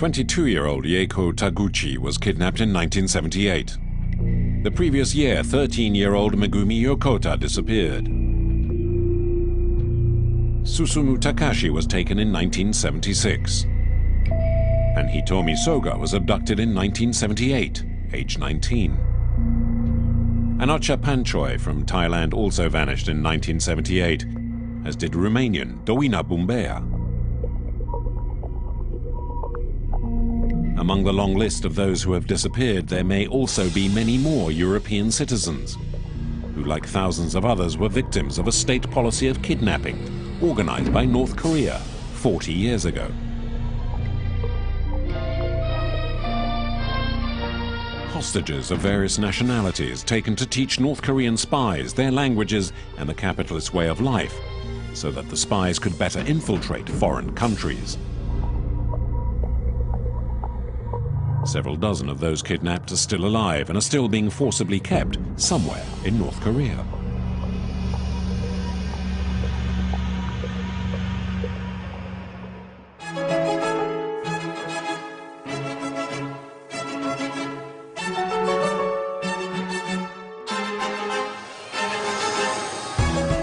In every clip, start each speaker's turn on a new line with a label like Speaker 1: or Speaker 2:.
Speaker 1: 22-year-old Eiko Taguchi was kidnapped in 1978. The previous year, 13-year-old Megumi Yokota disappeared. Susumu Takashi was taken in 1976. And Hitomi Soga was abducted in 1978, age 19. Anocha Panchoy from Thailand also vanished in 1978, as did Romanian Dowina Bumbea. Among the long list of those who have disappeared, there may also be many more European citizens, who, like thousands of others, were victims of a state policy of kidnapping, organized by North Korea 40 years ago. Hostages of various nationalities taken to teach North Korean spies their languages and the capitalist way of life, so that the spies could better infiltrate foreign countries. Several dozen of those kidnapped are still alive and are still being forcibly kept somewhere in North Korea.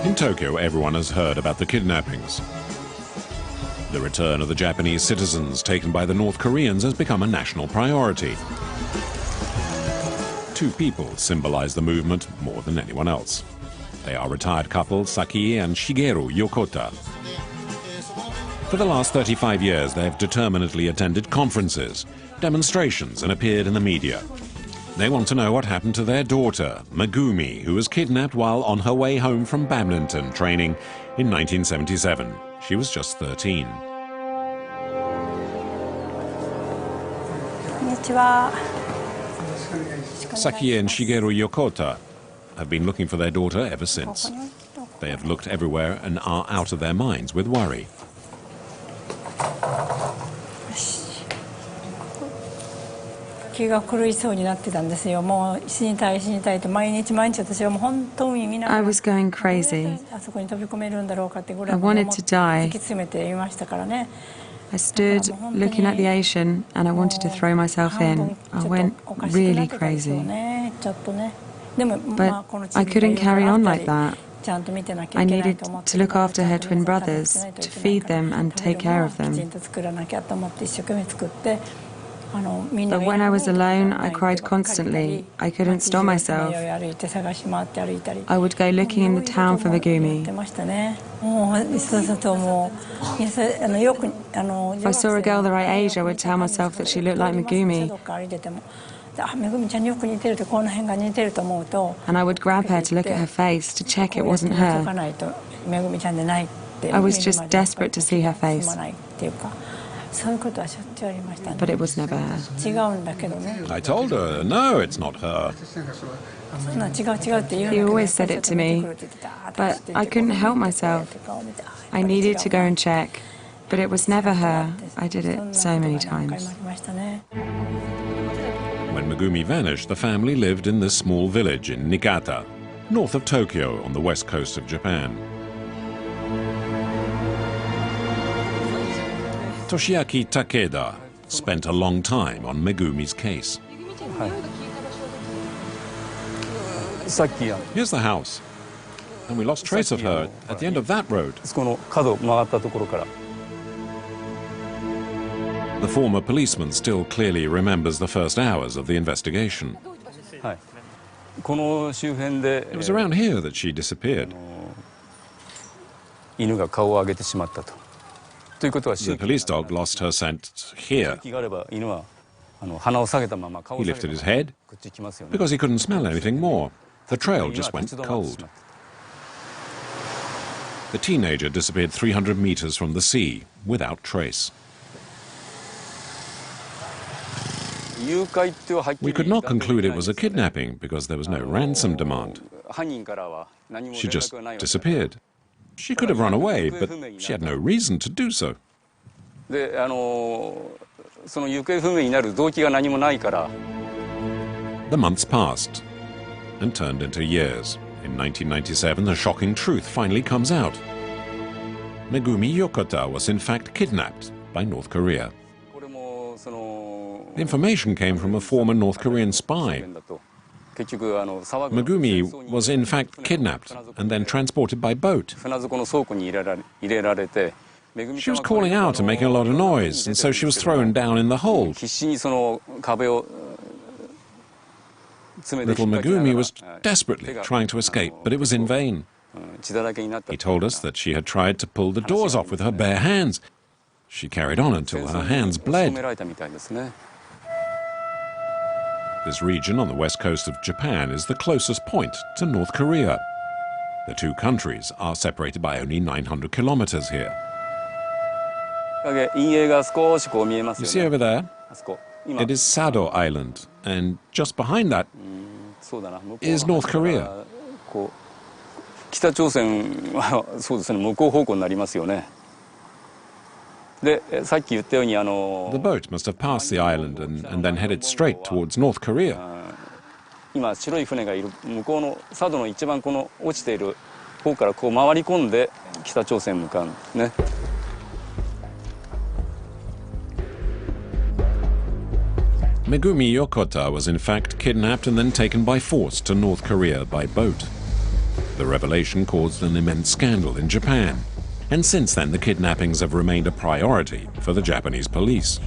Speaker 1: In Tokyo, everyone has heard about the kidnappings. The return of the Japanese citizens taken by the North Koreans has become a national priority. Two people symbolize the movement more than anyone else. They are retired couple Saki and Shigeru Yokota. For the last 35 years, they have determinedly attended conferences, demonstrations, and appeared in the media. They want to know what happened to their daughter, Megumi, who was kidnapped while on her way home from badminton training in 1977. She was just 13. Saki and Shigeru Yokota have been looking for their daughter ever since. They have looked everywhere and are out of their minds with worry.
Speaker 2: I
Speaker 3: was going crazy. I wanted to die. I stood looking at the ocean and I wanted to throw myself in. I went really crazy. But I couldn't carry on like that. I needed to look after her twin brothers, to feed them and take care of them. But when I was alone, I cried constantly. I couldn't stop myself. I would go looking in the town for Megumi. If I saw a girl the right age, I would tell myself that she looked like Megumi. And I would grab her to look at her face, to check it wasn't her. I was just desperate to see her face. But it was never her.
Speaker 1: I told her, no, it's not her.
Speaker 3: He always said it to me, but I couldn't help myself. I needed to go and check, but it was never her. I did it so many times.
Speaker 1: When Megumi vanished, the family lived in this small village in Niigata, north of Tokyo on the west coast of Japan. Toshiaki Takeda spent a long time on Megumi's case. Here's the house, and we lost trace of her at the end of that road. The former policeman still clearly remembers the first hours of the investigation. It was around here that she disappeared. The police dog lost her scent here. He lifted his head because he couldn't smell anything more. The trail just went cold. The teenager disappeared 300 meters from the sea without trace. We could not conclude it was a kidnapping because there was no ransom demand. She just disappeared. She could have run away, but she had no reason to do so. The months passed and turned into years. In 1997, the shocking truth finally comes out. Megumi Yokota was in fact kidnapped by North Korea. The information came from a former North Korean spy. Megumi was in fact kidnapped and then transported by boat. She was calling out and making a lot of noise, and so she was thrown down in the hold. Little Megumi was desperately trying to escape, but it was in vain. He told us that she had tried to pull the doors off with her bare hands. She carried on until her hands bled. This region on the west coast of Japan is the closest point to North Korea. The two countries are separated by only 900 kilometers here. You see over there? It is Sado Island, and just behind that is North Korea. The boat must have passed the island and then headed straight towards North Korea. Megumi Yokota was in fact kidnapped and then taken by force to North Korea by boat. The revelation caused an immense scandal in Japan, and since then the kidnappings have remained a priority for the Japanese police.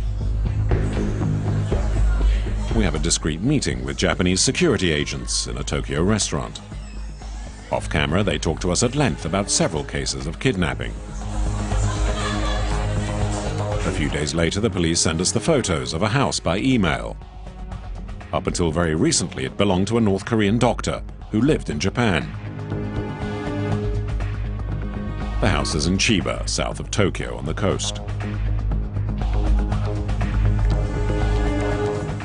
Speaker 1: We have a discreet meeting with Japanese security agents in a Tokyo restaurant. Off camera, they talk to us at length about several cases of kidnapping. A few days later, the police send us the photos of a house by email. Up until very recently, it belonged to a North Korean doctor who lived in Japan. The house is in Chiba, south of Tokyo on the coast.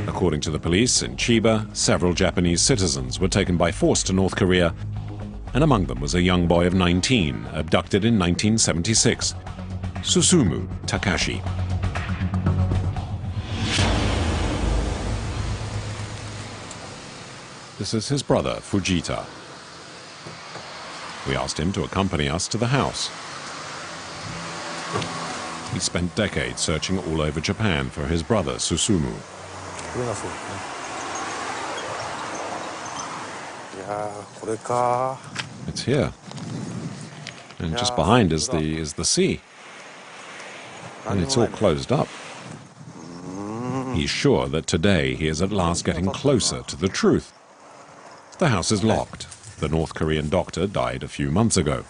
Speaker 1: According to the police, in Chiba, several Japanese citizens were taken by force to North Korea, and among them was a young boy of 19, abducted in 1976. Susumu Takashi. This is his brother, Fujita. We asked him to accompany us to the house. He spent decades searching all over Japan for his brother, Susumu. It's here. And just behind is the sea. And it's all closed up. He's sure that today he is at last getting closer to the truth. The house is locked. The North Korean doctor died a few months ago.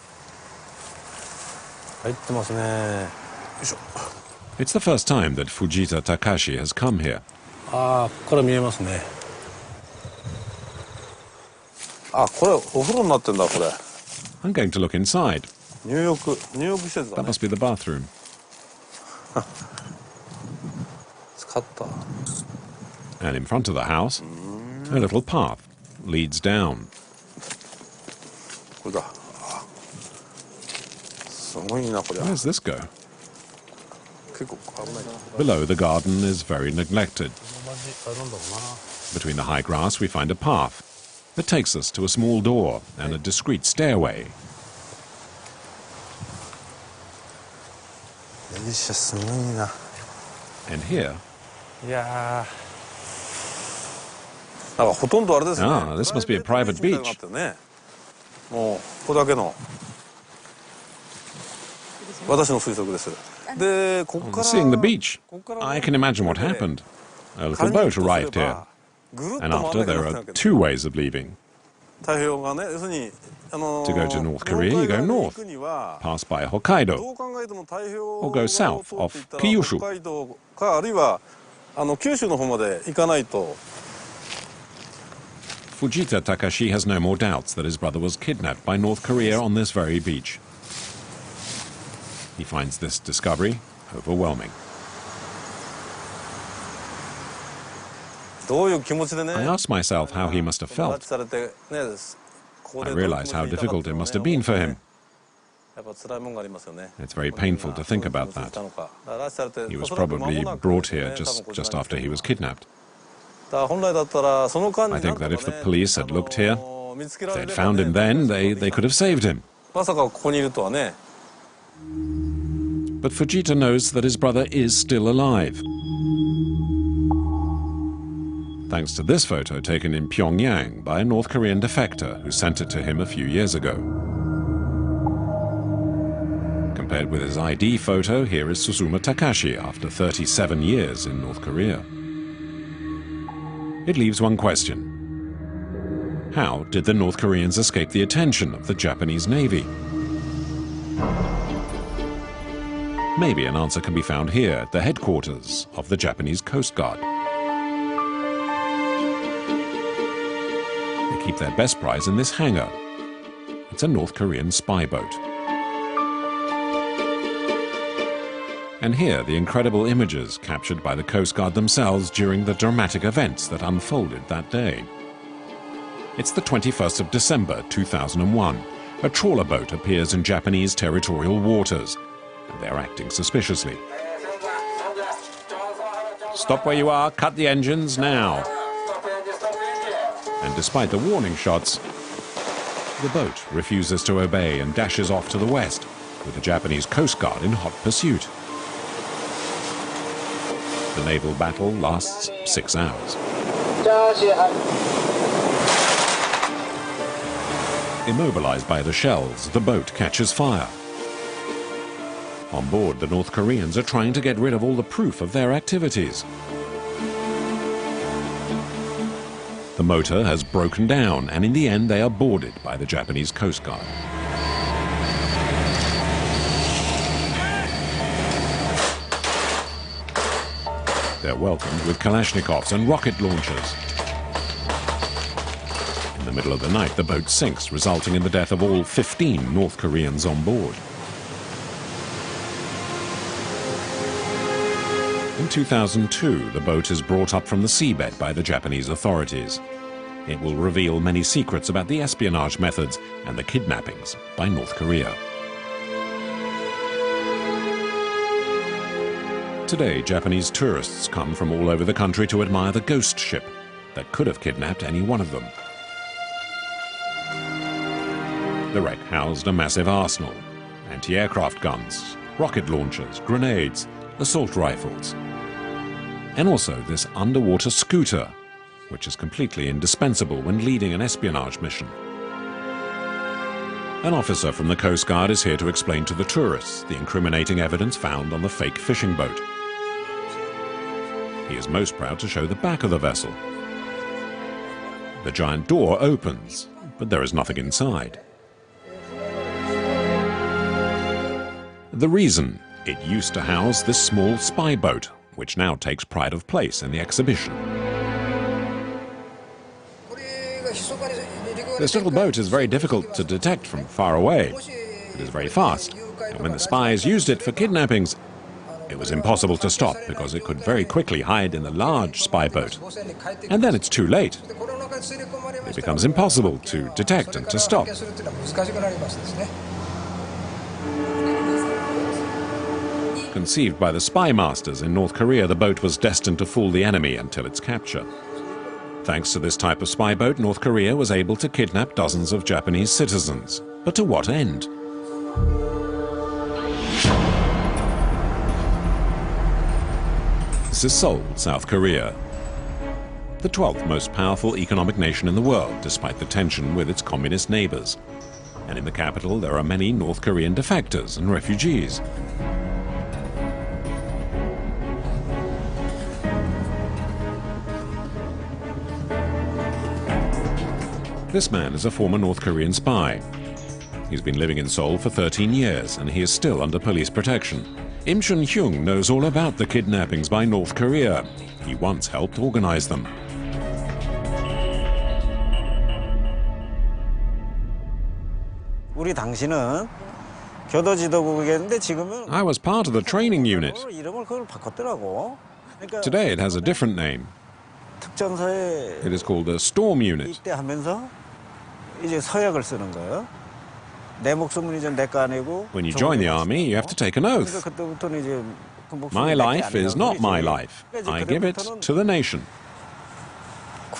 Speaker 1: It's the first time that Fujita Takashi has come here. I'm going to look inside. That must be the bathroom. And in front of the house, a little path leads down. Where does this go? Below, the garden is very neglected. Between the high grass, we find a path that takes us to a small door and a discreet stairway. And here... this must be a private beach. Seeing the beach, I can imagine what happened. A little boat arrived here, and after there are two ways of leaving. To go to North Korea, you go north, pass by Hokkaido, or go south off Kyushu. Fujita Takashi has no more doubts that his brother was kidnapped by North Korea on this very beach. He finds this discovery overwhelming. I asked myself how he must have felt. I realized how difficult it must have been for him. It's very painful to think about that. He was probably brought here just after he was kidnapped. I think that if the police had looked here, if they had found him then, they could have saved him. But Fujita knows that his brother is still alive. thanks to this photo taken in Pyongyang by a North Korean defector who sent it to him a few years ago. Compared with his ID photo, here is Susuma Takashi after 37 years in North Korea. It leaves one question. How did the North Koreans escape the attention of the Japanese Navy? Maybe an answer can be found here at the headquarters of the Japanese Coast Guard. They keep their best prize in this hangar. It's a North Korean spy boat. And here, the incredible images captured by the Coast Guard themselves during the dramatic events that unfolded that day. It's the 21st of December, 2001. A trawler boat appears in Japanese territorial waters, and they're acting suspiciously. Stop where you are, cut the engines now. And despite the warning shots, the boat refuses to obey and dashes off to the west, with the Japanese Coast Guard in hot pursuit. The naval battle lasts 6 hours. Immobilized by the shells, the boat catches fire. On board, the North Koreans are trying to get rid of all the proof of their activities. The motor has broken down, and in the end they are boarded by the Japanese Coast Guard. They're welcomed with Kalashnikovs and rocket launchers. In the middle of the night, the boat sinks, resulting in the death of all 15 North Koreans on board. In 2002, the boat is brought up from the seabed by the Japanese authorities. It will reveal many secrets about the espionage methods and the kidnappings by North Korea. Today, Japanese tourists come from all over the country to admire the ghost ship that could have kidnapped any one of them. The wreck housed a massive arsenal, anti-aircraft guns, rocket launchers, grenades, assault rifles, and also this underwater scooter, which is completely indispensable when leading an espionage mission. An officer from the Coast Guard is here to explain to the tourists the incriminating evidence found on the fake fishing boat. He is most proud to show the back of the vessel. The giant door opens, but there is nothing inside. The reason: it used to house this small spy boat, which now takes pride of place in the exhibition. This little boat is very difficult to detect from far away. It is very fast, and when the spies used it for kidnappings, it was impossible to stop because it could very quickly hide in the large spy boat. And then it's too late. It becomes impossible to detect and to stop. Conceived by the spy masters in North Korea, the boat was destined to fool the enemy until its capture. Thanks to this type of spy boat, North Korea was able to kidnap dozens of Japanese citizens. But to what end? This is Seoul, South Korea, the 12th most powerful economic nation in the world, despite the tension with its communist neighbors. And in the capital, there are many North Korean defectors and refugees. This man is a former North Korean spy. He's been living in Seoul for 13 years, and he is still under police protection. Im Chun-hyung knows all about the kidnappings by North Korea. He once helped organize them.
Speaker 4: I
Speaker 1: was part of the training unit. Today it has a different name. It is called a storm unit. When you join the army, you have to take an oath. My life is not my life. I give it to the nation.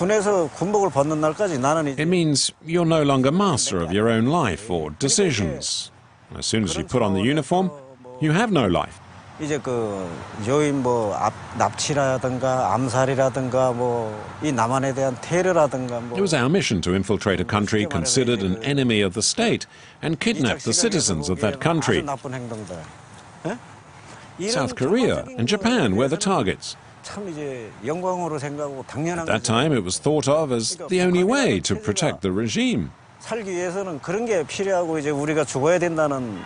Speaker 1: It means you're no longer master of your own life or decisions. As soon as you put on the uniform, you have no life.
Speaker 4: 이제 그 요인 뭐 납치라든가 암살이라든가 뭐 이 남한에 대한 테러라든가 뭐.
Speaker 1: It was our mission to infiltrate a country considered an enemy of the state and kidnap the citizens of that country. South Korea and Japan were the targets. At that time, it was thought of as the only way to protect the regime.
Speaker 4: 살기 위해서는 그런 게 필요하고 이제 우리가 죽어야 된다는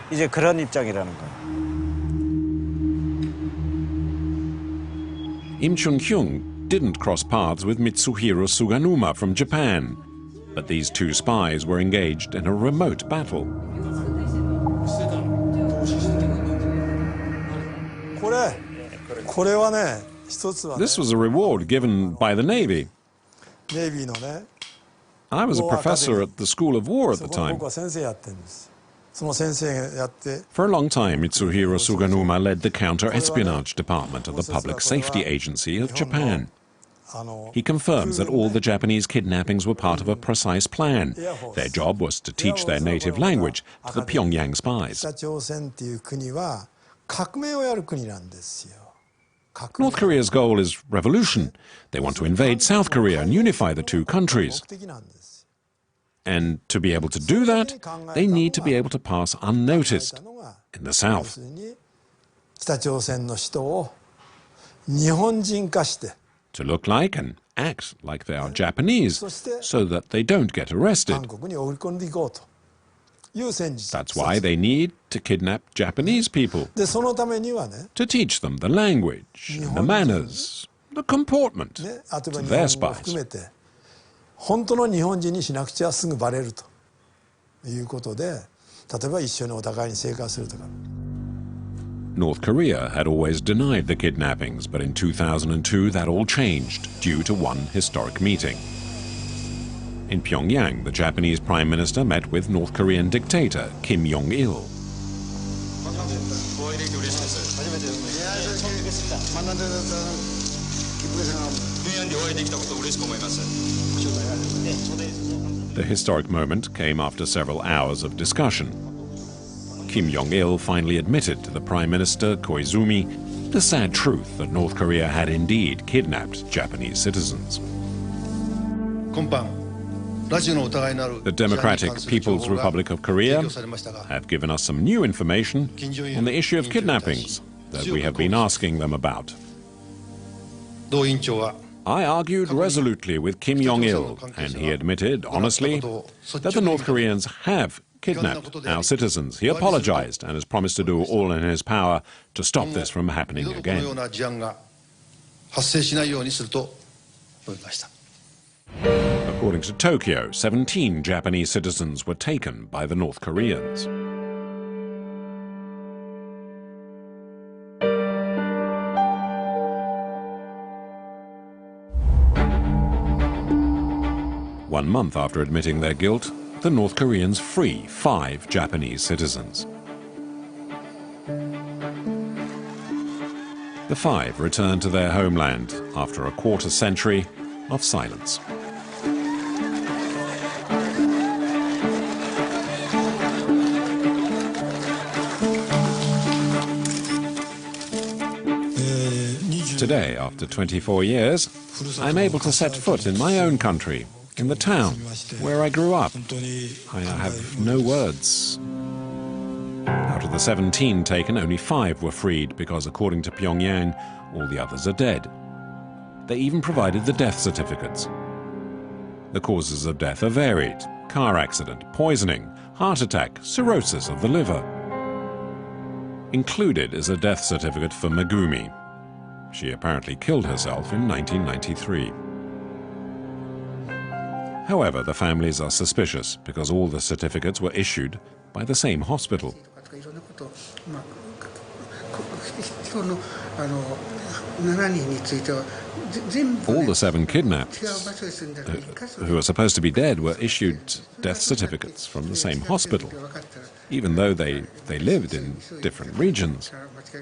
Speaker 4: 이제 그런 입장이라는 거예요.
Speaker 1: Im Chun-kyung didn't cross paths with Mitsuhiro Suganuma from Japan, but these two spies were engaged in a remote battle. This was a reward given by the Navy. I was a professor at the School of War at the time. For a long time, Mitsuhiro Suganuma led the counter-espionage department of the Public Safety Agency of Japan. He confirms that all the Japanese kidnappings were part of a precise plan. Their job was to teach their native language to the Pyongyang spies. North Korea's goal is revolution. They want to invade South Korea and unify the two countries. And to be able to do that, they need to be able to pass unnoticed in the South. To look like and act like they are Japanese, so that they don't get arrested. That's why they need to kidnap Japanese people, to teach them the language, and the manners, the comportment of their spies. North Korea had always denied the kidnappings, but in 2002 that all changed due to one historic meeting. In Pyongyang, the Japanese Prime Minister met with North Korean dictator Kim Jong-Il. The historic moment came after several hours of discussion. Kim Jong-il finally admitted to the Prime Minister Koizumi the sad truth that North Korea had indeed kidnapped Japanese citizens. The Democratic People's Republic of Korea have given us some new information on the issue of kidnappings that we have been asking them about. I argued resolutely with Kim Jong-il, and he admitted, honestly, that the North Koreans have kidnapped our citizens. He apologized and has promised to do all in his power to stop this from happening again. According to Tokyo, 17 Japanese citizens were taken by the North Koreans. One month after admitting their guilt, the North Koreans free 5 Japanese citizens. The 5 returned to their homeland after a quarter century of silence. Today, after 24 years, I'm able to set foot in my own country, in the town where I grew up. I have no words. Out of the 17 taken, only 5 were freed because, according to Pyongyang, all the others are dead. They even provided the death certificates. The causes of death are varied: car accident, poisoning, heart attack, cirrhosis of the liver. Included is a death certificate for Megumi. She apparently killed herself in 1993. However, the families are suspicious because all the certificates were issued by the same hospital. All the 7 kidnapped, who are supposed to be dead, were issued death certificates from the same hospital, even though they lived in different regions.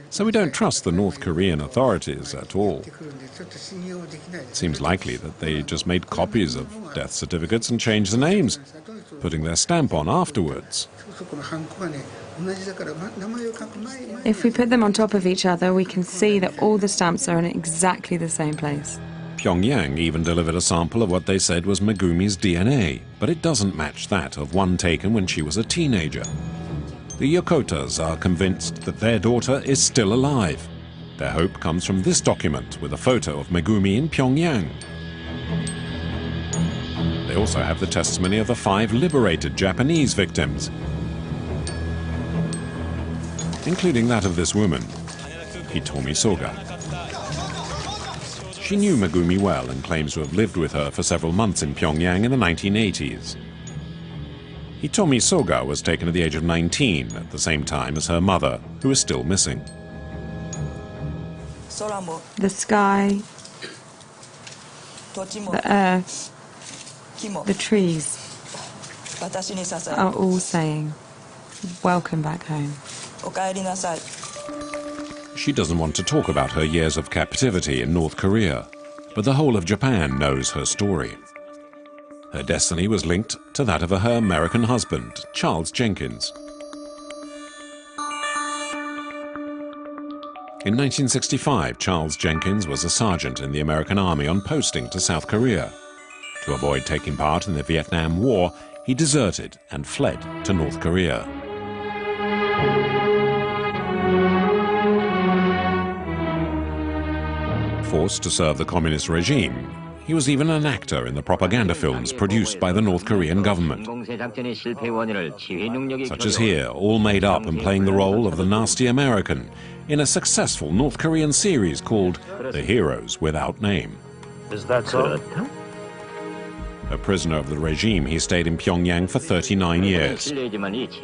Speaker 1: So we don't trust the North Korean authorities at all. It seems likely that they just made copies of death certificates and changed the names, putting their stamp on afterwards.
Speaker 3: If we put them on top of each other, we can see that all the stamps are in exactly the same place.
Speaker 1: Pyongyang even delivered a sample of what they said was Megumi's DNA, but it doesn't match that of one taken when she was a teenager. The Yokotas are convinced that their daughter is still alive. Their hope comes from this document with a photo of Megumi in Pyongyang. They also have the testimony of the 5 liberated Japanese victims, including that of this woman, Hitomi Soga. She knew Megumi well and claims to have lived with her for several months in Pyongyang in the 1980s. Hitomi Soga was taken at the age of 19, at the same time as her mother, who is still missing.
Speaker 3: The sky, the earth, the trees are all saying, "Welcome back home."
Speaker 1: She doesn't want to talk about her years of captivity in North Korea, but the whole of Japan knows her story. Her destiny was linked to that of her American husband, Charles Jenkins. In 1965, Charles Jenkins was a sergeant in the American Army on posting to South Korea. To avoid taking part in the Vietnam War, he deserted and fled to North Korea. Forced to serve the communist regime, he was even an actor in the propaganda films produced by the North Korean government, such as here, all made up and playing the role of the nasty American in a successful North Korean series called The Heroes Without Name.
Speaker 5: Is that so?
Speaker 1: A prisoner of the regime, he stayed in Pyongyang for 39 years.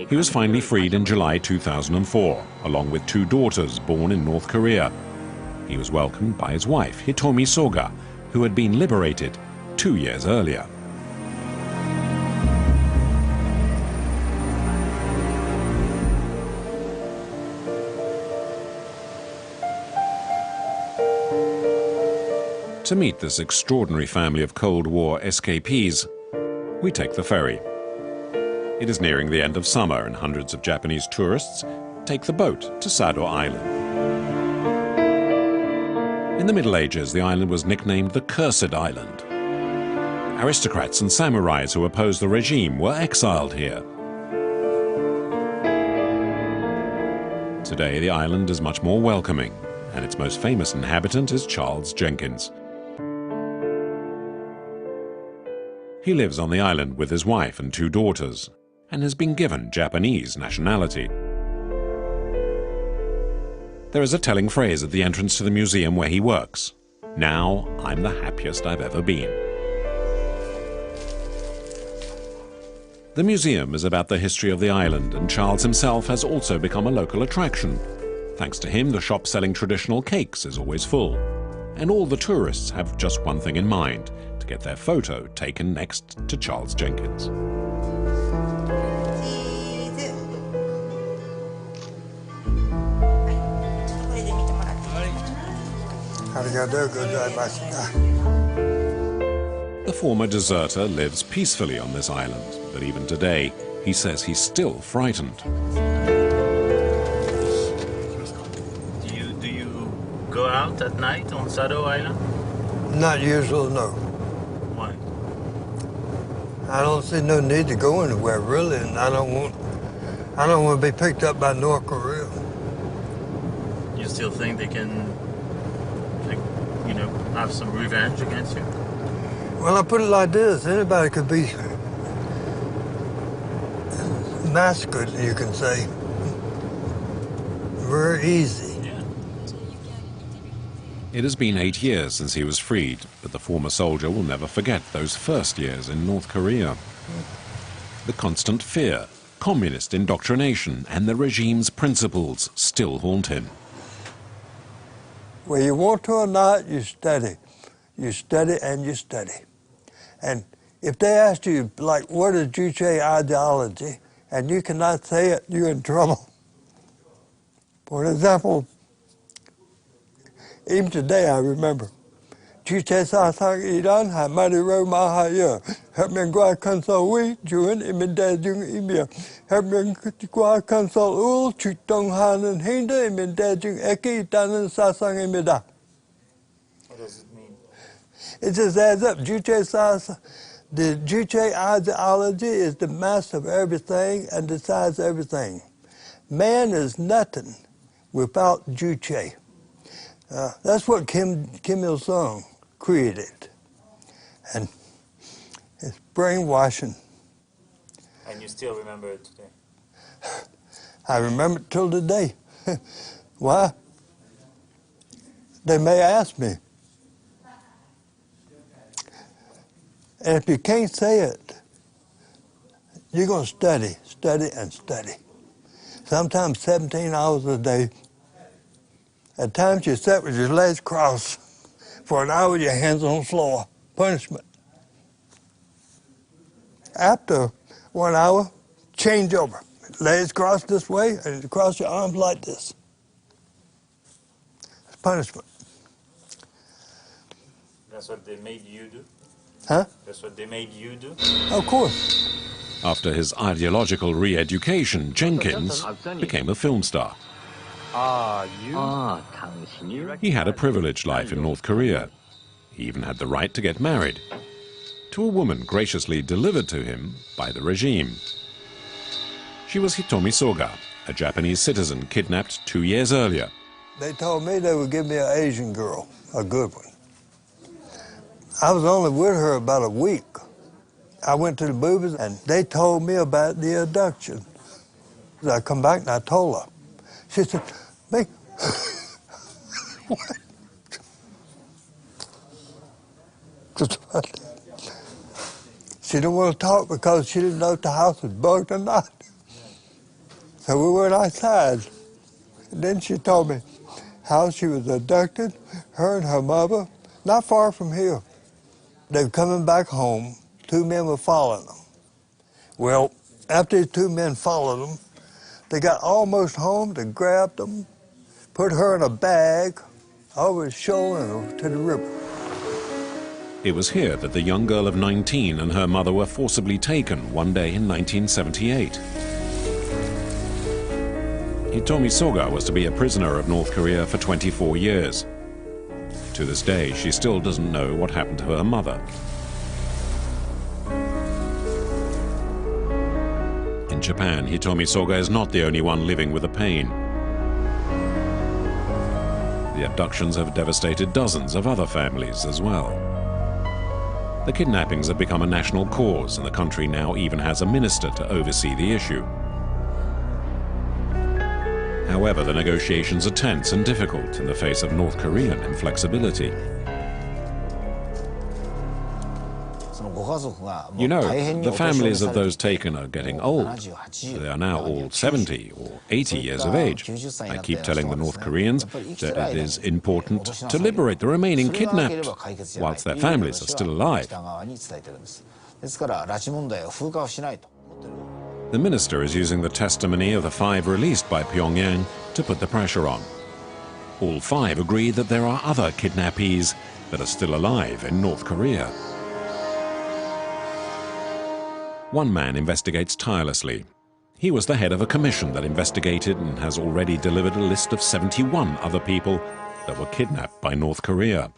Speaker 1: He was finally freed in July 2004, along with 2 daughters born in North Korea. He was welcomed by his wife, Hitomi Soga, who had been liberated 2 years earlier. To meet this extraordinary family of Cold War escapees, we take the ferry. It is nearing the end of summer and hundreds of Japanese tourists take the boat to Sado Island. In the Middle Ages, the island was nicknamed the Cursed Island. Aristocrats and samurais who opposed the regime were exiled here. Today, the island is much more welcoming, and its most famous inhabitant is Charles Jenkins. He lives on the island with his wife and 2 daughters, and has been given Japanese nationality. There is a telling phrase at the entrance to the museum where he works. "Now I'm the happiest I've ever been." The museum is about the history of the island, and Charles himself has also become a local attraction. Thanks to him, the shop selling traditional cakes is always full. And all the tourists have just one thing in mind: to get their photo taken next to Charles Jenkins. The former deserter lives peacefully on this island, but even today, he says he's still frightened.
Speaker 5: Do you go out at night on Sado Island?
Speaker 6: Not usual, no.
Speaker 5: Why?
Speaker 6: I don't see no need to go anywhere really, and I don't want to be picked up by North Korea.
Speaker 5: You still think they can, like, you know, have some revenge against you?
Speaker 6: Well, I put it like this: anybody could be massacred, you can say, very easy.
Speaker 5: Yeah.
Speaker 1: It has been 8 years since he was freed, but the former soldier will never forget those first years in North Korea. The constant fear, communist indoctrination, and the regime's principles still haunt him.
Speaker 6: Whether you want to or not, you study. You study and you study. And if they ask you, like, what is Juche ideology, and you cannot say it, you're in trouble. For example, Even today I remember. Juche sasang iran ha mariro mahaya. Hermen gua consol we, Juan imende jung imia. Hermen gua consol ul, chutong han and hinda imende jung eki danan sasang imida.
Speaker 5: What does it mean?
Speaker 6: It just adds up. Juche sasang. The Juche ideology is the master of everything and decides everything. Man is nothing without Juche. That's what Kim Il-sung created. And it's brainwashing.
Speaker 5: And you still remember it today?
Speaker 6: I remember it till today. Why? They may ask me. And if you can't say it, you're going to study, study, and study. Sometimes 17 hours a day. At times you sit with your legs crossed for an hour with your hands on the floor. Punishment. After 1 hour, change over. Legs crossed this way and you cross your arms like this. It's punishment.
Speaker 5: That's what they made you do?
Speaker 6: Huh?
Speaker 5: That's what they made you do?
Speaker 6: Of course.
Speaker 1: After his ideological re-education, Jenkins became a film star. He had a privileged life in North Korea. He even had the right to get married to a woman graciously delivered to him by the regime. She was Hitomi Soga, a Japanese citizen kidnapped 2 years earlier.
Speaker 6: They told me they would give me an Asian girl, a good one. I was only with her about a week. I went to the movies and they told me about the abduction. I come back and I told her. She said, me? What? She didn't want to talk because she didn't know if the house was bugged or not. So we went outside. And then she told me how she was abducted, her and her mother, not far from here. They were coming back home. 2 men were following them. Well, after the 2 men followed them, they got almost home, they grabbed them, put her in a bag over his shoulder and to the river.
Speaker 1: It was here that the young girl of 19 and her mother were forcibly taken one day in 1978. Hitomi Soga was to be a prisoner of North Korea for 24 years. To this day, she still doesn't know what happened to her mother. In Japan, Hitomi Soga is not the only one living with the pain. The abductions have devastated dozens of other families as well. The kidnappings have become a national cause, and the country now even has a minister to oversee the issue. However, the negotiations are tense and difficult in the face of North Korean inflexibility. You know, the families of those taken are getting old. They are now all 70 or 80 years of age. I keep telling the North Koreans that it is important to liberate the remaining kidnapped whilst their families are still alive. The minister is using the testimony of the 5 released by Pyongyang to put the pressure on. All 5 agree that there are other kidnappees that are still alive in North Korea. One man investigates tirelessly. He was the head of a commission that investigated and has already delivered a list of 71 other people that were kidnapped by North Korea.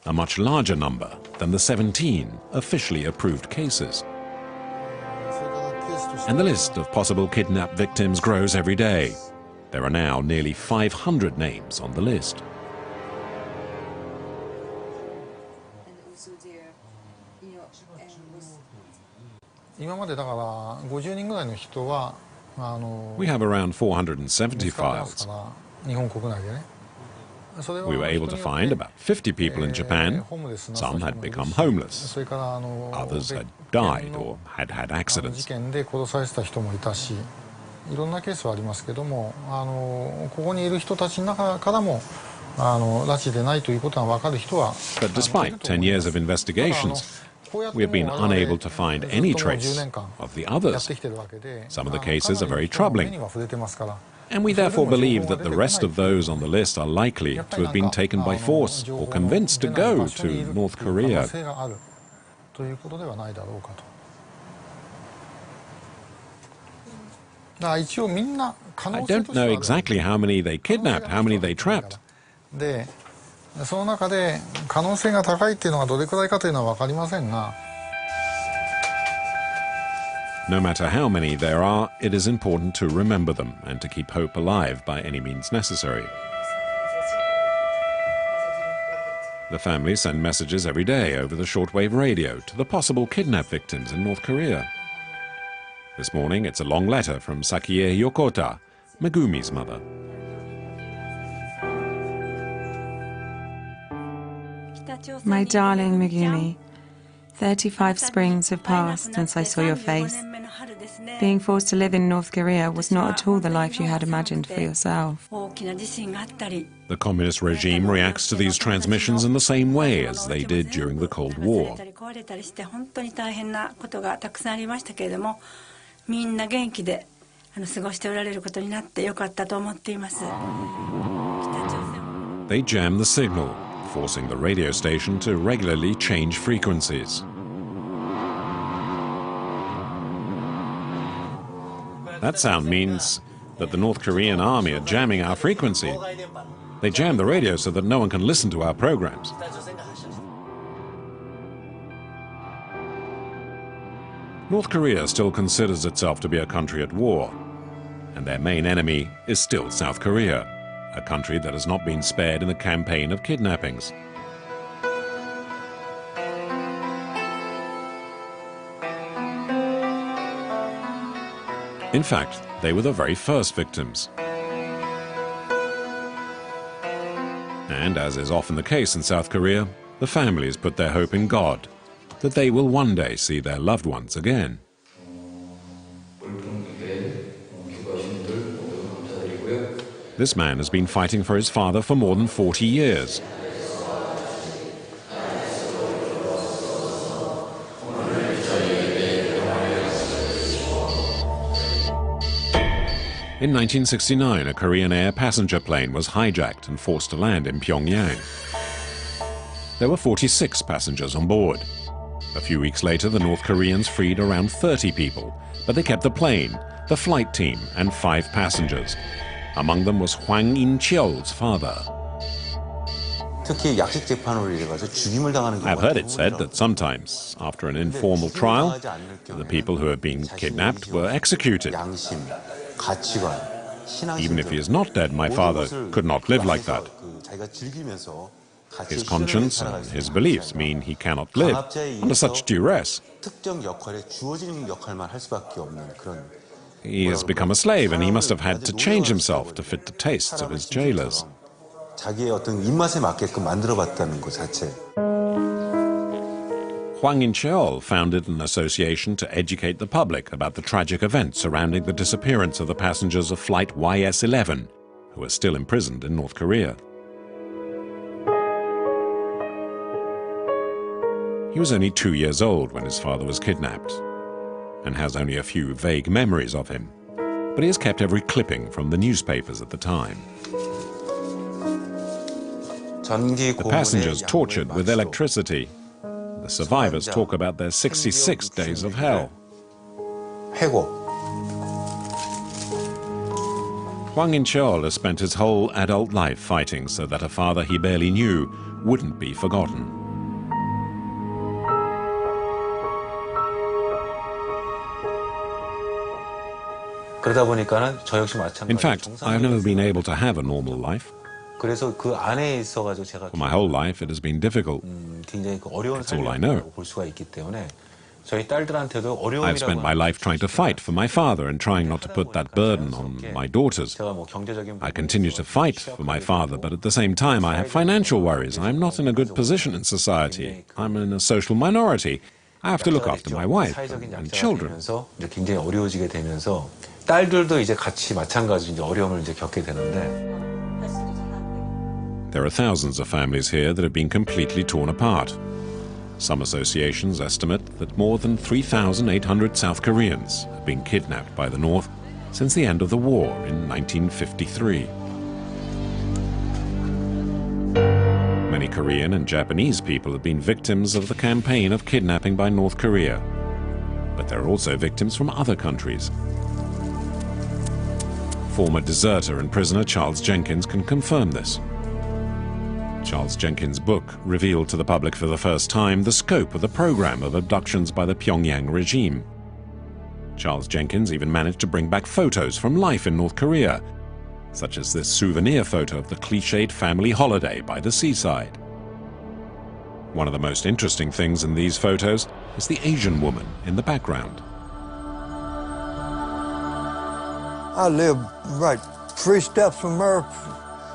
Speaker 1: A much larger number than the 17 officially approved cases. And the list of possible kidnapped victims grows every day. There are now nearly 500 names on the list. We have around 470 files. We were able to find about 50 people in Japan. Some had become homeless. Others had died or had had accidents. But despite 10 years of investigations, we have been unable to find any trace of the others. Some of the cases are very troubling. And we therefore believe that the rest of those on the list are likely to have been taken by force or convinced to go to North Korea. I don't know exactly how many they kidnapped, how many they trapped. No matter how many there are, it is important to remember them and to keep hope alive by any means necessary. The family send messages every day over the shortwave radio to the possible kidnap victims in North Korea. This morning, it's a long letter from Sakie Yokota, Megumi's mother.
Speaker 3: My darling Megumi, 35 springs have passed since I saw your face. Being forced to live in North Korea was not at all the life you had imagined for yourself.
Speaker 1: The communist regime reacts to these transmissions in the same way as they did during the Cold War. They jam the signal, forcing the radio station to regularly change frequencies. That sound means that the North Korean army are jamming our frequency. They jam the radio so that no one can listen to our programs. North Korea still considers itself to be a country at war, and their main enemy is still South Korea, a country that has not been spared in the campaign of kidnappings. In fact, they were the very first victims. And as is often the case in South Korea, the families put their hope in God, that they will one day see their loved ones again. This man has been fighting for his father for more than 40 years. In 1969, a Korean Air passenger plane was hijacked and forced to land in Pyongyang. There were 46 passengers on board. A few weeks later, the North Koreans freed around 30 people, but they kept the plane, the flight team, and 5 passengers. Among them was Hwang In-cheol's father. I've heard it said that sometimes, after an informal trial, the people who have been kidnapped were executed. Even if he is not dead, my father could not live like that. His conscience and his beliefs mean he cannot live under such duress. He has become a slave, and he must have had to change himself to fit the tastes of his jailers. Hwang In-cheol founded an association to educate the public about the tragic events surrounding the disappearance of the passengers of Flight YS-11, who are still imprisoned in North Korea. He was only 2 years old when his father was kidnapped, and has only a few vague memories of him, but he has kept every clipping from the newspapers at the time. The passengers tortured with electricity. The survivors talk about their 66 days of hell. Hwang In-cheol has spent his whole adult life fighting so that a father he barely knew wouldn't be forgotten. In fact, I've never been able to have a normal life. For my whole life, it has been difficult. That's all I know. I've spent my life trying to fight for my father and trying not to put that burden on my daughters. I continue to fight for my father, but at the same time, I have financial worries. I'm not in a good position in society. I'm in a social minority. I have to look after my wife and children. There are thousands of families here that have been completely torn apart. Some associations estimate that more than 3,800 South Koreans have been kidnapped by the North, since the end of the war in 1953. Many Korean and Japanese people have been victims of the campaign of kidnapping by North Korea. But there are also victims from other countries. Former deserter and prisoner Charles Jenkins can confirm this. Charles Jenkins' book revealed to the public for the first time the scope of the program of abductions by the Pyongyang regime. Charles Jenkins even managed to bring back photos from life in North Korea, such as this souvenir photo of the cliched family holiday by the seaside. One of the most interesting things in these photos is the Asian woman in the background.
Speaker 6: I lived right 3 steps from her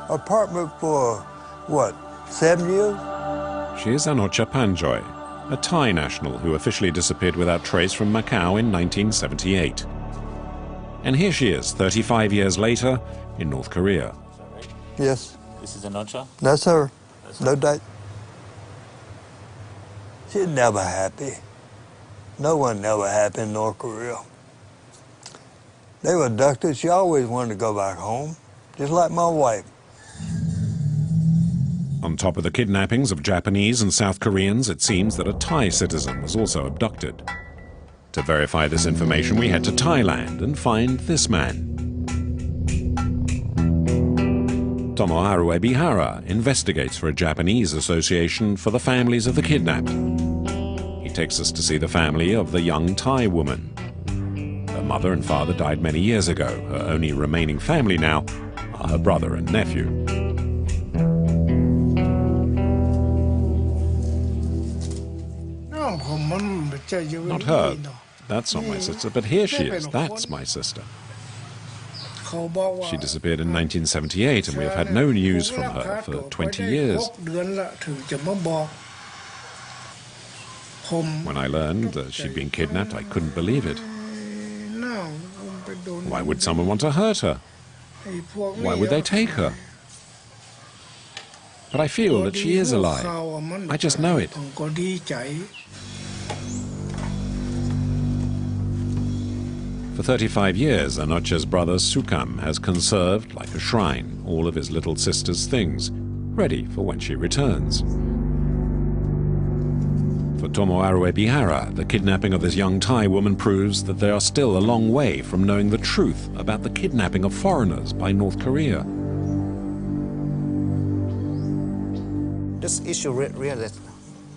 Speaker 6: apartment for, what, 7 years?
Speaker 1: She is Anocha Panjoy, a Thai national who officially disappeared without trace from Macau in 1978. And here she is, 35 years later, in North Korea.
Speaker 6: Yes.
Speaker 5: This is Anocha?
Speaker 6: That's her. No doubt. She's never happy. No one never happy in North Korea. They were abducted. She always wanted to go back home, just like my wife.
Speaker 1: On top of the kidnappings of Japanese and South Koreans, it seems that a Thai citizen was also abducted. To verify this information, we head to Thailand and find this man. Tomoharu Ebihara investigates for a Japanese association for the families of the kidnapped. He takes us to see the family of the young Thai woman. Her mother and father died many years ago. Her only remaining family now are her brother and nephew. Not her. That's not my sister, but here she is. That's my sister. She disappeared in 1978, and we have had no news from her for 20 years. When I learned that she'd been kidnapped, I couldn't believe it. Why would someone want to hurt her? Why would they take her? But I feel that she is alive. I just know it. For 35 years, Anocha's brother Sukam has conserved, like a shrine, all of his little sister's things, ready for when she returns. For Tomoharu Ebihara, the kidnapping of this young Thai woman proves that they are still a long way from knowing the truth about the kidnapping of foreigners by North Korea.
Speaker 7: This issue really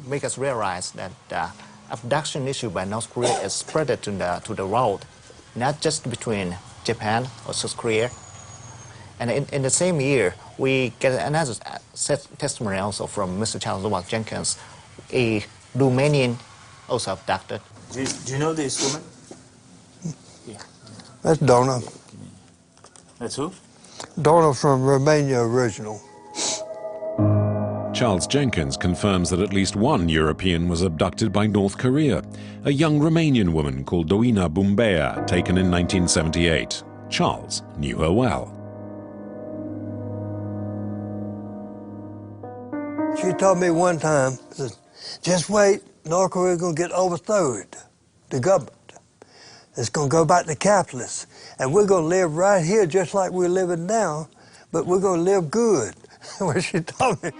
Speaker 7: makes us realize that the abduction issue by North Korea is spread to the world, not just between Japan or South Korea. And in the same year, we get another testimony also from Mr. Charles Jenkins, a Romanian also abducted.
Speaker 5: Do you know this woman? Yeah.
Speaker 6: That's Donna.
Speaker 5: That's who?
Speaker 6: Donna from Romania original.
Speaker 1: Charles Jenkins confirms that at least one European was abducted by North Korea, a young Romanian woman called Doina Bumbea, taken in 1978. Charles knew her well.
Speaker 6: She told me one time, just wait, North Korea's going to get overthrown, the government. It's going to go back to capitalists. And we're going to live right here just like we're living now, but we're going to live good. What she told me.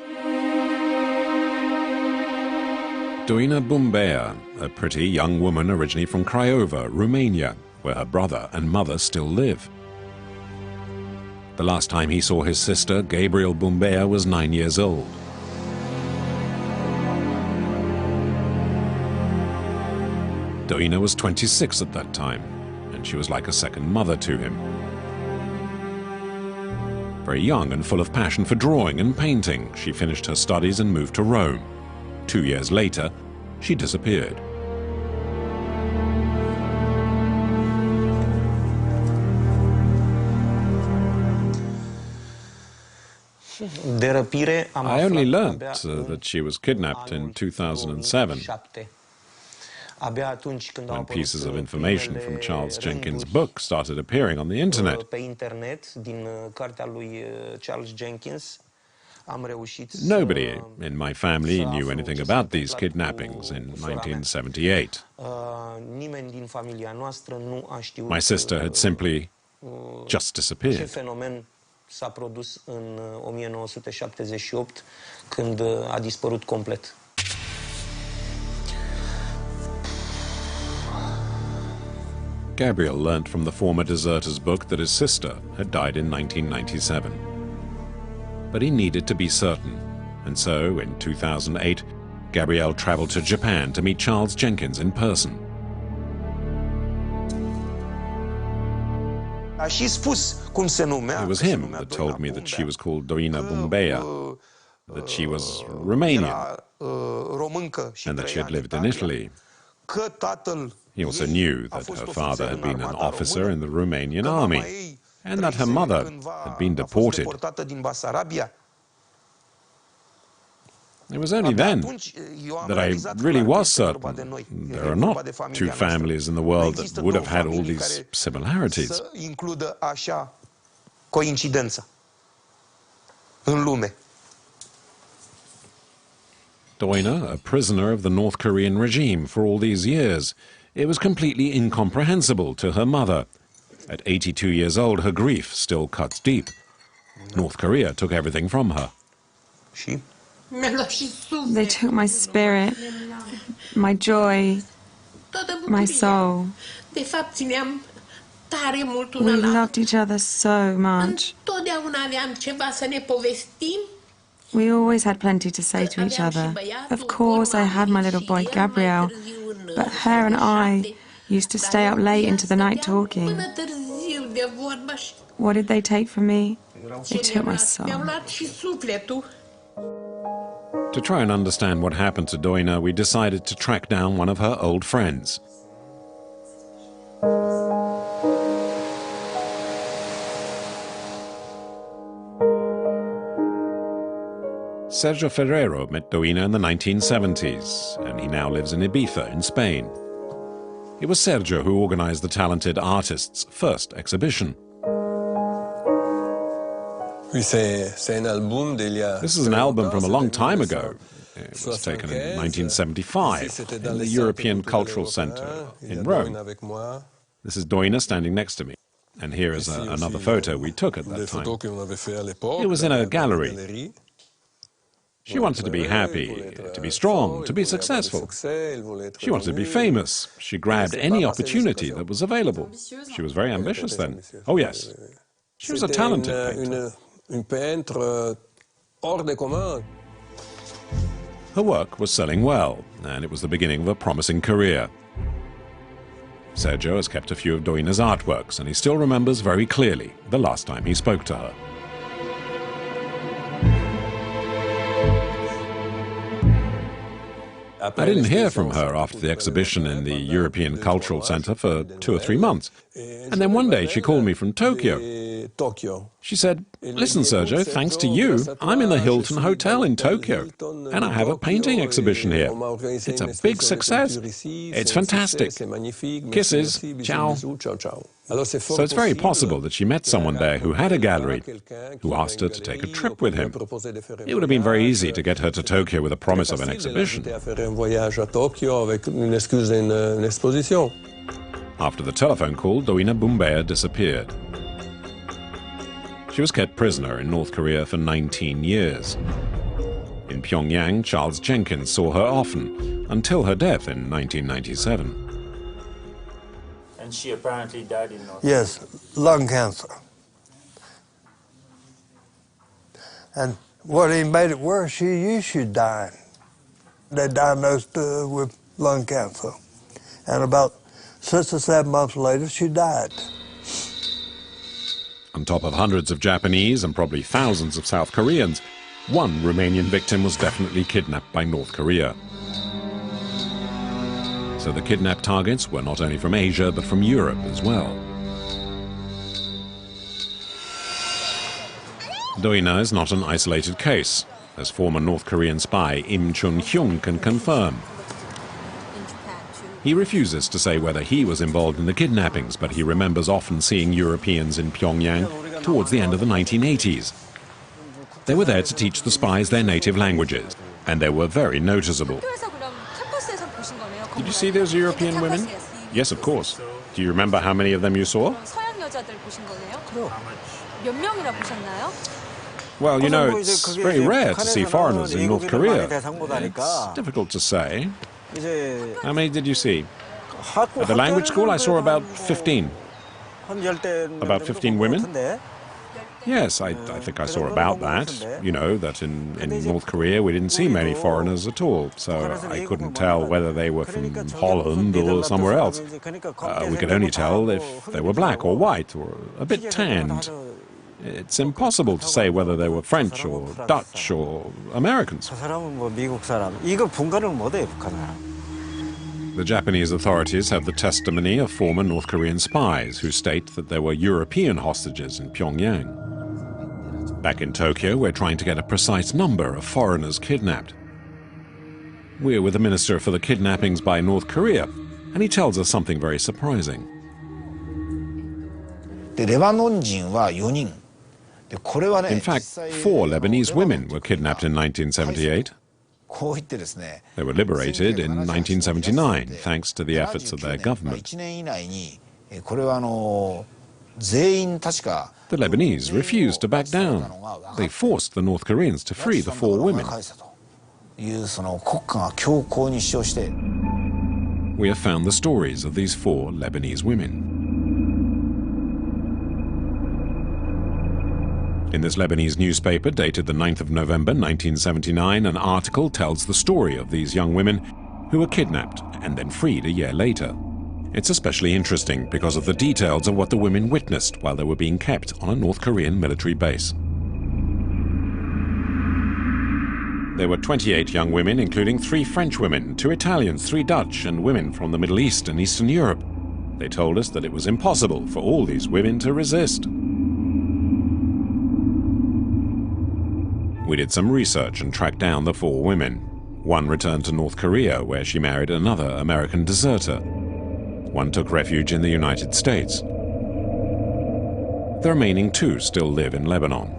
Speaker 1: Doina Bumbea, a pretty young woman originally from Craiova, Romania, where her brother and mother still live. The last time he saw his sister, Gabriel Bumbea, was 9 years old. Doina was 26 at that time, and she was like a second mother to him. Very young and full of passion for drawing and painting, she finished her studies and moved to Rome. 2 years later, she disappeared. I only learned that she was kidnapped in 2007, when pieces of information from Charles Jenkins' book started appearing on the internet. Nobody in my family knew anything about these kidnappings in 1978. My sister had simply just disappeared.
Speaker 8: Fenomen s-a produs în 1978 când a dispărut complet.
Speaker 1: Gabriel learnt from the former deserter's book that his sister had died in 1997. But he needed to be certain, and so, in 2008, Gabriel travelled to Japan to meet Charles Jenkins in person. It was him that told me that she was called Doina Bumbea, that she was Romanian, and that she had lived in Italy. He also knew that her father had been an officer in the Romanian army, and that her mother had been deported. It was only then that I really was certain there are not two families in the world that would have had all these similarities. Doina, a prisoner of the North Korean regime for all these years, it was completely incomprehensible to her mother. At 82 years old, her grief still cuts deep. North Korea took everything from her.
Speaker 3: They took my spirit, my joy, my soul. We loved each other so much. We always had plenty to say to each other. Of course, I had my little boy Gabriel, but her and I used to stay up late into the night talking. What did they take from me? They took my soul.
Speaker 1: To try and understand what happened to Doina, we decided to track down one of her old friends. Sergio Ferrero met Doina in the 1970s, and he now lives in Ibiza in Spain. It was Sergio who organized the talented artist's first exhibition. This is an album from a long time ago. It was taken in 1975 in the European Cultural Center in Rome. This is Doina standing next to me. And here is another photo we took at that time. It was in a gallery. She wanted to be happy, to be strong, to be successful. She wanted to be famous. She grabbed any opportunity that was available. She was very ambitious then. Oh yes, she was a talented painter. Her work was selling well, and it was the beginning of a promising career. Sergio has kept a few of Doina's artworks, and he still remembers very clearly the last time he spoke to her. I didn't hear from her after the exhibition in the European Cultural Center for 2 or 3 months. And then one day she called me from Tokyo. She said, "Listen, Sergio, thanks to you, I'm in the Hilton Hotel in Tokyo, and I have a painting exhibition here. It's a big success. It's fantastic. Kisses. Ciao." So it's very possible that she met someone there who had a gallery, who asked her to take a trip with him. It would have been very easy to get her to Tokyo with a promise of an exhibition. After the telephone call, Doina Bumbea disappeared. She was kept prisoner in North Korea for 19 years. In Pyongyang, Charles Jenkins saw her often, until her death in 1997.
Speaker 5: And she apparently died in North
Speaker 6: Yes, lung cancer. And what he made it worse, she knew she died. They diagnosed her with lung cancer. And about 6 or 7 months later, she died.
Speaker 1: On top of hundreds of Japanese and probably thousands of South Koreans, one Romanian victim was definitely kidnapped by North Korea. So the kidnapped targets were not only from Asia, but from Europe as well. Doina is not an isolated case, as former North Korean spy Im Chun-hyung can confirm. He refuses to say whether he was involved in the kidnappings, but he remembers often seeing Europeans in Pyongyang towards the end of the 1980s. They were there to teach the spies their native languages, and they were very noticeable. Did you see those European women? Yes, of course. Do you remember how many of them you saw?
Speaker 2: 여자들 보신 거네요?
Speaker 7: How
Speaker 2: 몇 명이나 보셨나요?
Speaker 1: Well, you know, it's very rare to see foreigners in North Korea. It's difficult to say. How many did you see? At the language school, I saw about 15. About 15 women? Yes, I think I saw about that. You know, that in North Korea we didn't see many foreigners at all, so I couldn't tell whether they were from Holland or somewhere else. We could only tell if they were black or white or a bit tanned. It's impossible to say whether they were French or Dutch or Americans. The Japanese authorities have the testimony of former North Korean spies who state that there were European hostages in Pyongyang. Back in Tokyo, we're trying to get a precise number of foreigners kidnapped. We're with the Minister for the Kidnappings by North Korea, and he tells us something very surprising. In fact, 4 Lebanese women were kidnapped in 1978. They were liberated in 1979, thanks to the efforts of their government. The Lebanese refused to back down. They forced the North Koreans to free the 4 women. We have found the stories of these 4 Lebanese women. In this Lebanese newspaper, dated the 9th of November 1979, an article tells the story of these young women who were kidnapped and then freed a year later. It's especially interesting because of the details of what the women witnessed while they were being kept on a North Korean military base. There were 28 young women, including 3 French women, 2 Italians, 3 Dutch, and women from the Middle East and Eastern Europe. They told us that it was impossible for all these women to resist. We did some research and tracked down the 4 women. One returned to North Korea, where she married another American deserter. One took refuge in the United States. The remaining 2 still live in Lebanon.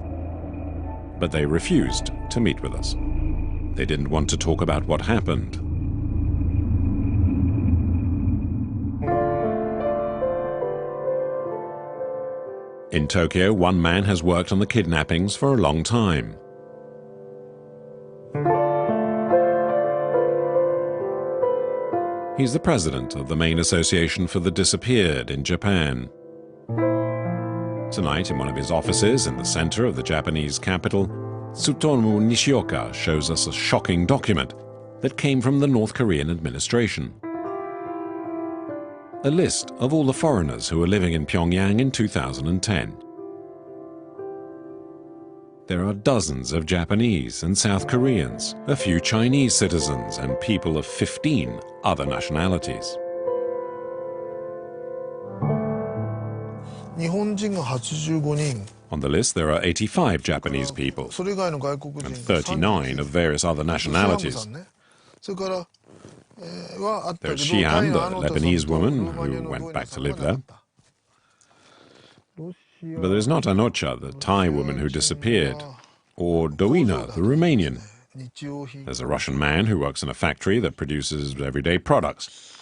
Speaker 1: But they refused to meet with us. They didn't want to talk about what happened. In Tokyo, one man has worked on the kidnappings for a long time. He's the president of the main association for the disappeared in Japan. Tonight, in one of his offices in the center of the Japanese capital, Tsutomu Nishioka shows us a shocking document that came from the North Korean administration. A list of all the foreigners who were living in Pyongyang in 2010. There are dozens of Japanese and South Koreans, a few Chinese citizens, and people of 15 other nationalities. On the list, there are 85 Japanese people and 39 of various other nationalities. There's Xian, the Lebanese woman who went back to live there. But there's not Anocha, the Thai woman who disappeared, or Doina, the Romanian. There's a Russian man who works in a factory that produces everyday products.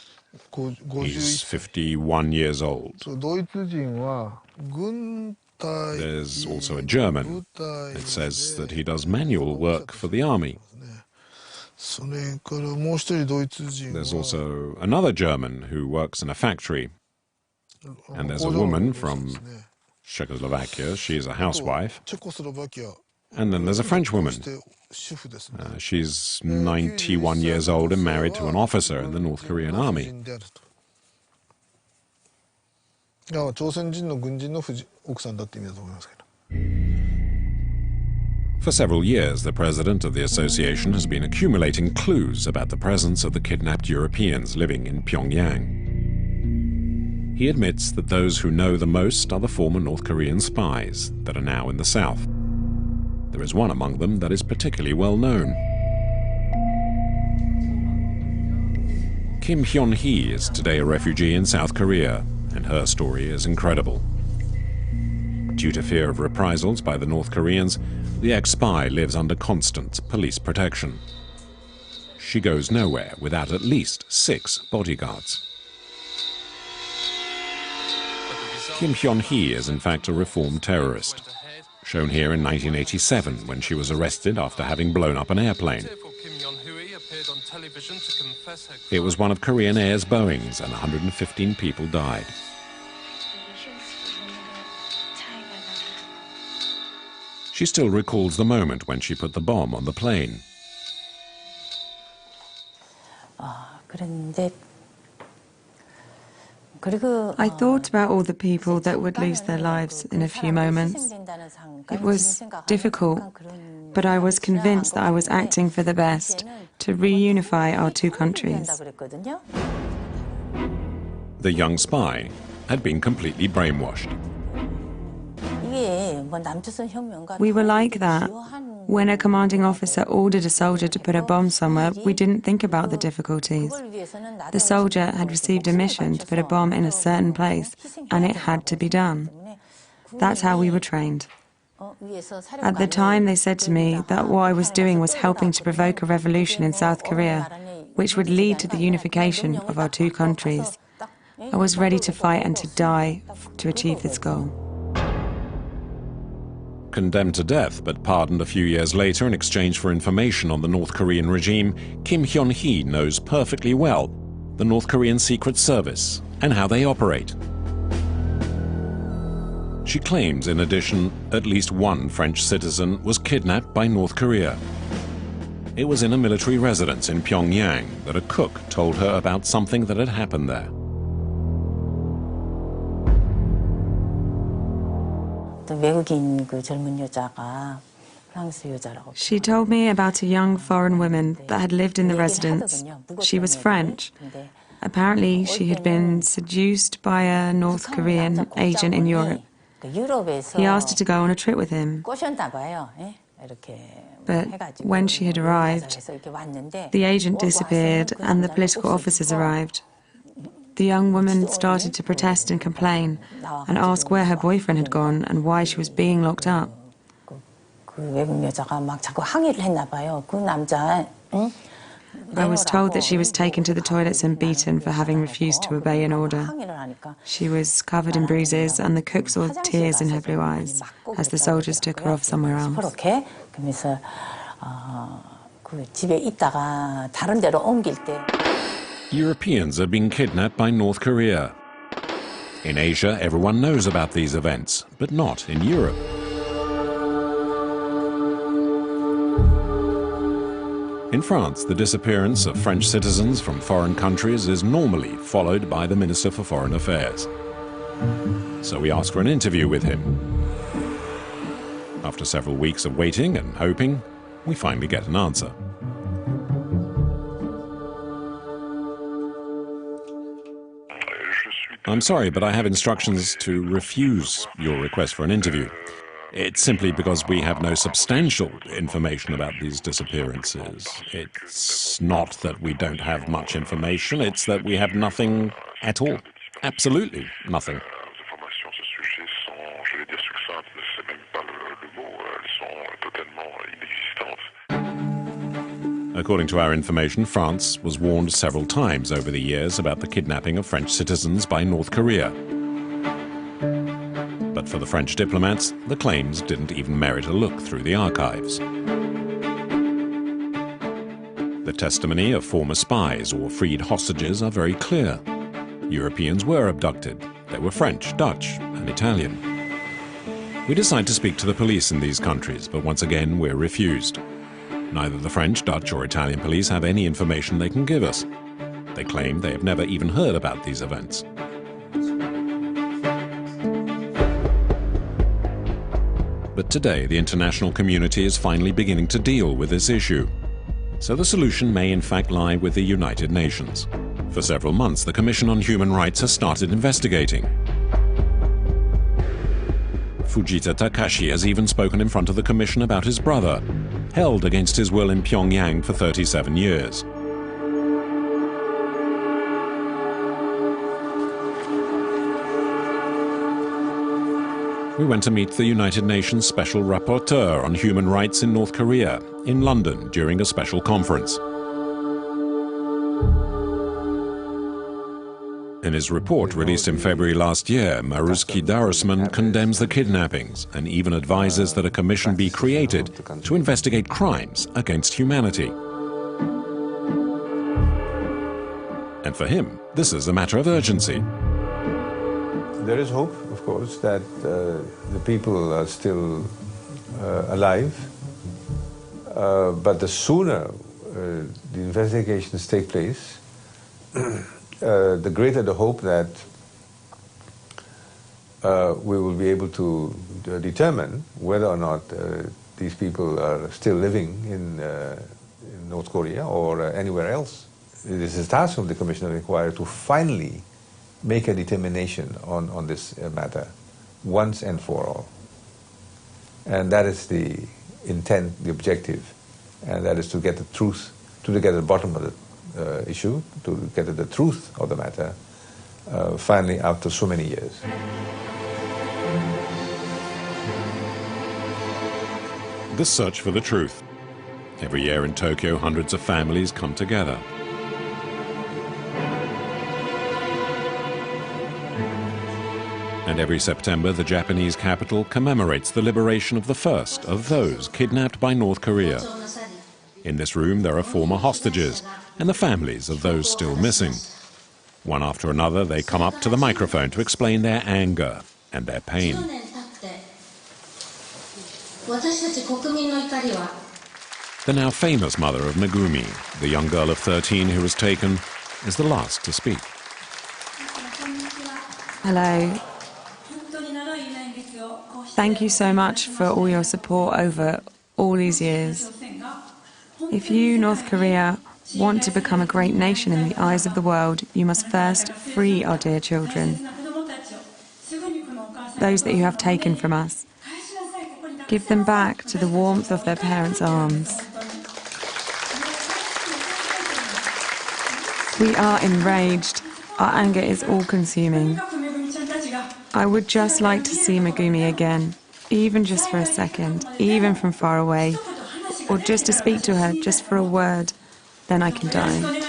Speaker 1: He's 51 years old. There's also a German. It says that he does manual work for the army. There's also another German who works in a factory. And there's a woman from Czechoslovakia. She's a housewife. And then there's a French woman. She's 91 years old and married to an officer in the North Korean army. For several years, the president of the association has been accumulating clues about the presence of the kidnapped Europeans living in Pyongyang. He admits that those who know the most are the former North Korean spies that are now in the south. There is one among them that is particularly well known. Kim Jong-Il is today a refugee in South Korea, and her story is incredible. Due to fear of reprisals by the North Koreans, the ex-spy lives under constant police protection. She goes nowhere without at least 6 bodyguards. Kim Jong-II is in fact a reformed terrorist, shown here in 1987 when she was arrested after having blown up an airplane. It was one of Korean Air's Boeings and 115 people died. She still recalls the moment when she put the bomb on the plane.
Speaker 3: I thought about all the people that would lose their lives in a few moments. It was difficult, but I was convinced that I was acting for the best, to reunify our two countries.
Speaker 1: The young spy had been completely brainwashed.
Speaker 3: We were like that. When a commanding officer ordered a soldier to put a bomb somewhere, we didn't think about the difficulties. The soldier had received a mission to put a bomb in a certain place, and it had to be done. That's how we were trained. At the time, they said to me that what I was doing was helping to provoke a revolution in South Korea, which would lead to the unification of our two countries. I was ready to fight and to die to achieve this goal.
Speaker 1: Condemned to death but pardoned a few years later in exchange for information on the North Korean regime, Kim Jong-II knows perfectly well the North Korean Secret Service and how they operate. She claims, in addition, at least one French citizen was kidnapped by North Korea. It was in a military residence in Pyongyang that a cook told her about something that had happened there.
Speaker 3: She told me about a young foreign woman that had lived in the residence. She was French. Apparently, she had been seduced by a North Korean agent in Europe. He asked her to go on a trip with him. But when she had arrived, the agent disappeared and the political officers arrived. The young woman started to protest and complain and ask where her boyfriend had gone and why she was being locked up. I was told that she was taken to the toilets and beaten for having refused to obey an order. She was covered in bruises and the cook saw tears in her blue eyes as the soldiers took her off somewhere else.
Speaker 1: Europeans are being kidnapped by North Korea. In Asia, everyone knows about these events, but not in Europe. In France, the disappearance of French citizens from foreign countries is normally followed by the Minister for Foreign Affairs. So we ask for an interview with him. After several weeks of waiting and hoping, we finally get an answer. I'm sorry, but I have instructions to refuse your request for an interview. It's simply because we have no substantial information about these disappearances. It's not that we don't have much information, it's that we have nothing at all. Absolutely nothing. According to our information, France was warned several times over the years about the kidnapping of French citizens by North Korea. But for the French diplomats, the claims didn't even merit a look through the archives. The testimony of former spies or freed hostages are very clear. Europeans were abducted. They were French, Dutch, and Italian. We decide to speak to the police in these countries, but once again we're refused. Neither the French, Dutch, or Italian police have any information they can give us. They claim they have never even heard about these events. But today, the international community is finally beginning to deal with this issue. So the solution may in fact lie with the United Nations. For several months, the Commission on Human Rights has started investigating. Fujita Takashi has even spoken in front of the Commission about his brother, held against his will in Pyongyang for 37 years. We went to meet the United Nations Special Rapporteur on Human Rights in North Korea in London during a special conference. In his report released in February last year, Maruski Darusman condemns the kidnappings and even advises that a commission be created to investigate crimes against humanity. And for him, this is a matter of urgency.
Speaker 6: There is hope, of course, that the people are still alive, but the sooner the investigations take place, the greater the hope that we will be able to determine whether or not these people are still living in North Korea or anywhere else. It is the task of the Commission of Inquiry to finally make a determination on this matter once and for all. And that is the intent, the objective, and that is to get the truth, to get to the bottom of the issue, to get at the truth of the matter, finally after so many years.
Speaker 1: The search for the truth. Every year in Tokyo, hundreds of families come together. And every September, the Japanese capital commemorates the liberation of the first of those kidnapped by North Korea. In this room, there are former hostages and the families of those still missing. One after another, they come up to the microphone to explain their anger and their pain. The now famous mother of Megumi, the young girl of 13 who was taken, is the last to speak.
Speaker 3: Hello. Thank you so much for all your support over all these years. If you, North Korea, want to become a great nation in the eyes of the world, you must first free our dear children, those that you have taken from us. Give them back to the warmth of their parents' arms. We are enraged. Our anger is all-consuming. I would just like to see Megumi again, even just for a second, even from far away, or just to speak to her, just for a word. Then I can die.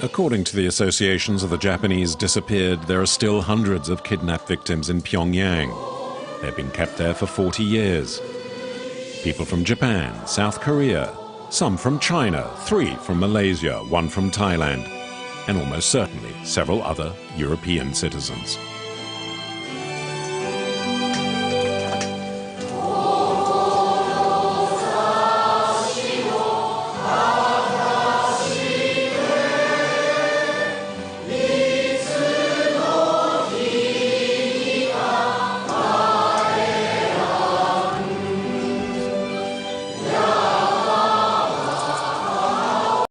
Speaker 1: According to the associations of the Japanese disappeared, there are still hundreds of kidnapped victims in Pyongyang. They've been kept there for 40 years. People from Japan, South Korea, some from China, 3 from Malaysia, 1 from Thailand, and almost certainly several other European citizens.